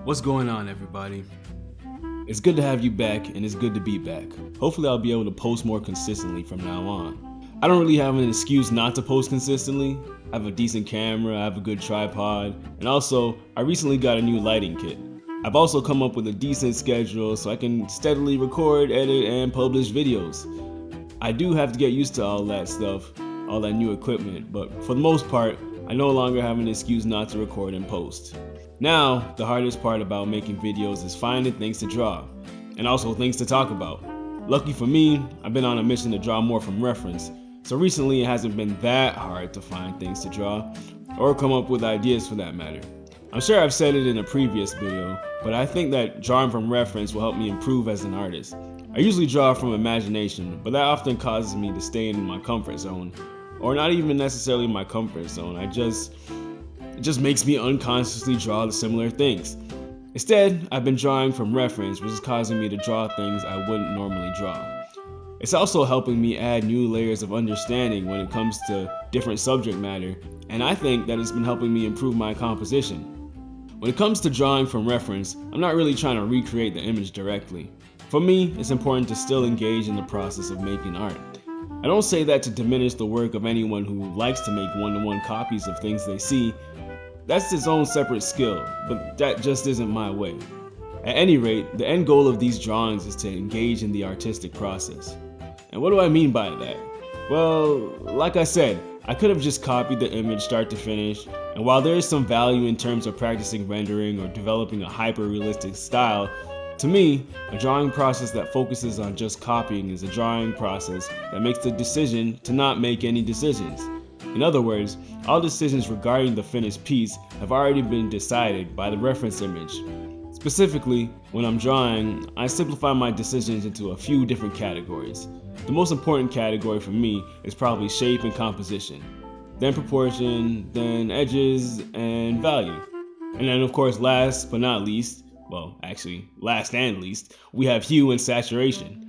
What's going on, everybody? It's good to have you back, and it's good to be back. Hopefully I'll be able to post more consistently from now on. I don't really have an excuse not to post consistently. I have a decent camera, I have a good tripod, and also, I recently got a new lighting kit. I've also come up with a decent schedule so I can steadily record, edit, and publish videos. I do have to get used to all that stuff, all that new equipment, but for the most part, I no longer have an excuse not to record and post. Now, the hardest part about making videos is finding things to draw, and also things to talk about. Lucky for me, I've been on a mission to draw more from reference, so recently it hasn't been that hard to find things to draw, or come up with ideas for that matter. I'm sure I've said it in a previous video, but I think that drawing from reference will help me improve as an artist. I usually draw from imagination, but that often causes me to stay in my comfort zone, or not even necessarily my comfort zone. It just makes me unconsciously draw the similar things. Instead, I've been drawing from reference, which is causing me to draw things I wouldn't normally draw. It's also helping me add new layers of understanding when it comes to different subject matter, and I think that it's been helping me improve my composition. When it comes to drawing from reference, I'm not really trying to recreate the image directly. For me, it's important to still engage in the process of making art. I don't say that to diminish the work of anyone who likes to make one-to-one copies of things they see. That's its own separate skill, but that just isn't my way. At any rate, the end goal of these drawings is to engage in the artistic process. And what do I mean by that? Well, like I said, I could have just copied the image start to finish, and while there is some value in terms of practicing rendering or developing a hyper-realistic style, to me, a drawing process that focuses on just copying is a drawing process that makes the decision to not make any decisions. In other words, all decisions regarding the finished piece have already been decided by the reference image. Specifically, when I'm drawing, I simplify my decisions into a few different categories. The most important category for me is probably shape and composition, then proportion, then edges, and value. And then of course last but not least, last and least, we have hue and saturation.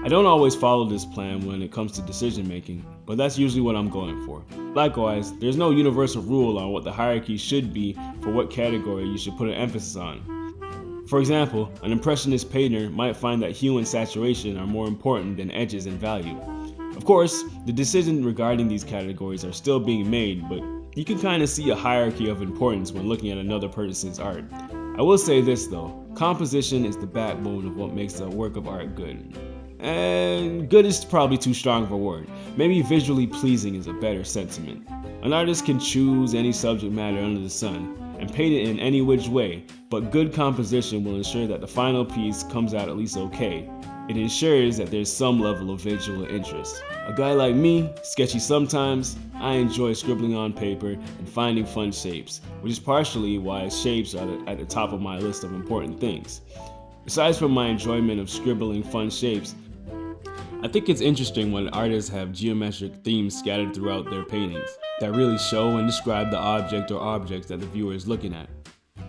I don't always follow this plan when it comes to decision making, but that's usually what I'm going for. Likewise, there's no universal rule on what the hierarchy should be for what category you should put an emphasis on. For example, an impressionist painter might find that hue and saturation are more important than edges and value. Of course, the decisions regarding these categories are still being made, but you can kind of see a hierarchy of importance when looking at another person's art. I will say this though, composition is the backbone of what makes a work of art good. And good is probably too strong of a word. Maybe visually pleasing is a better sentiment. An artist can choose any subject matter under the sun and paint it in any which way, but good composition will ensure that the final piece comes out at least okay. It ensures that there's some level of visual interest. A guy like me, sketchy sometimes, I enjoy scribbling on paper and finding fun shapes, which is partially why shapes are at the top of my list of important things. Besides from my enjoyment of scribbling fun shapes, I think it's interesting when artists have geometric themes scattered throughout their paintings that really show and describe the object or objects that the viewer is looking at.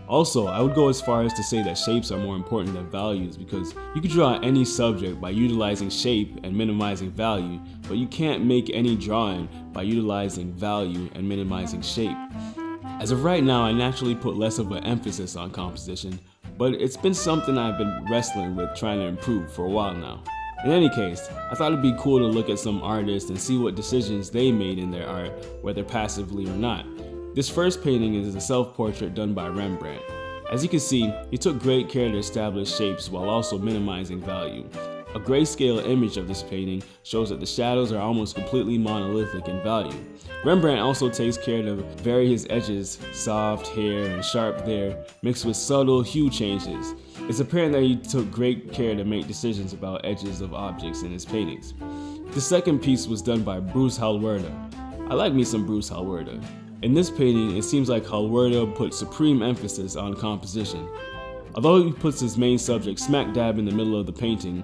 Also, I would go as far as to say that shapes are more important than values because you can draw any subject by utilizing shape and minimizing value, but you can't make any drawing by utilizing value and minimizing shape. As of right now, I naturally put less of an emphasis on composition, but it's been something I've been wrestling with trying to improve for a while now. In any case, I thought it'd be cool to look at some artists and see what decisions they made in their art, whether passively or not. This first painting is a self-portrait done by Rembrandt. As you can see, he took great care to establish shapes while also minimizing value. A grayscale image of this painting shows that the shadows are almost completely monolithic in value. Rembrandt also takes care to vary his edges, soft here and sharp there, mixed with subtle hue changes. It's apparent that he took great care to make decisions about edges of objects in his paintings. The second piece was done by Bruce Halwerda. I like me some Bruce Halwerda. In this painting, it seems like Halwerda put supreme emphasis on composition. Although he puts his main subject smack dab in the middle of the painting,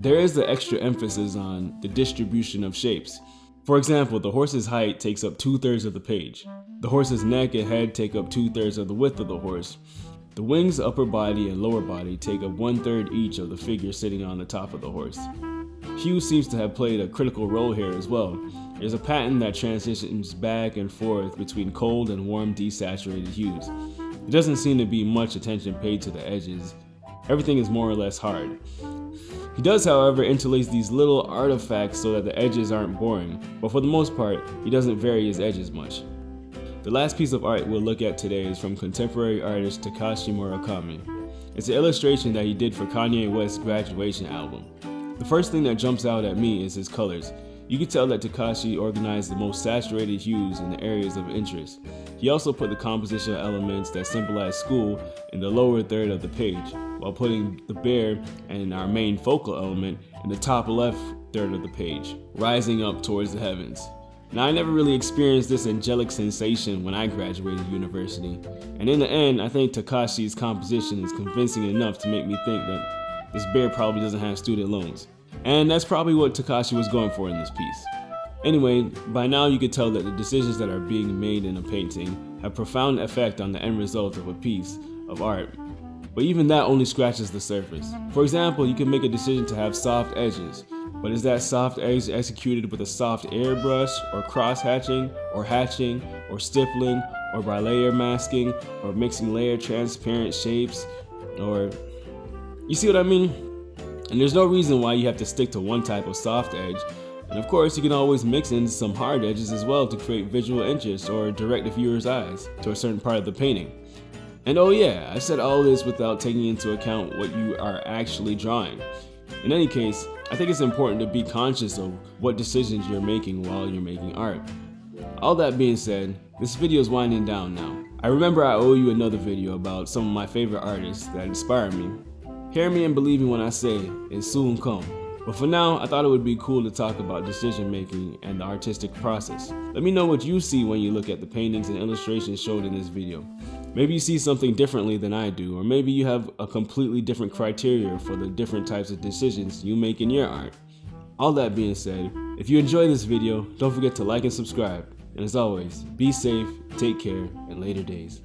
there is the extra emphasis on the distribution of shapes. For example, the horse's height takes up 2/3 of the page. The horse's neck and head take up 2/3 of the width of the horse. The wings, upper body, and lower body take up 1/3 each of the figure sitting on the top of the horse. Hue seems to have played a critical role here as well. There's a pattern that transitions back and forth between cold and warm desaturated hues. There doesn't seem to be much attention paid to the edges. Everything is more or less hard. He does, however, interlace these little artifacts so that the edges aren't boring, but for the most part, he doesn't vary his edges much. The last piece of art we'll look at today is from contemporary artist Takashi Murakami. It's an illustration that he did for Kanye West's graduation album. The first thing that jumps out at me is his colors. You can tell that Takashi organized the most saturated hues in the areas of interest. He also put the compositional elements that symbolize school in the lower third of the page, while putting the bear and our main focal element in the top left third of the page, rising up towards the heavens. Now, I never really experienced this angelic sensation when I graduated university, and in the end, I think Takashi's composition is convincing enough to make me think that this bear probably doesn't have student loans. And that's probably what Takashi was going for in this piece. Anyway, by now you could tell that the decisions that are being made in a painting have profound effect on the end result of a piece of art. But even that only scratches the surface. For example, you can make a decision to have soft edges, but is that soft edge executed with a soft airbrush, or cross-hatching, or hatching, or stippling, or by layer masking, or mixing layer transparent shapes, or... You see what I mean? And there's no reason why you have to stick to one type of soft edge. And of course, you can always mix in some hard edges as well to create visual interest or direct the viewer's eyes to a certain part of the painting. And oh yeah, I said all this without taking into account what you are actually drawing. In any case, I think it's important to be conscious of what decisions you're making while you're making art. All that being said, this video is winding down now. I remember I owe you another video about some of my favorite artists that inspire me. Hear me and believe me when I say it soon come. But for now, I thought it would be cool to talk about decision making and the artistic process. Let me know what you see when you look at the paintings and illustrations showed in this video. Maybe you see something differently than I do, or maybe you have a completely different criteria for the different types of decisions you make in your art. All that being said, if you enjoyed this video, don't forget to like and subscribe. And as always, be safe, take care, and later days.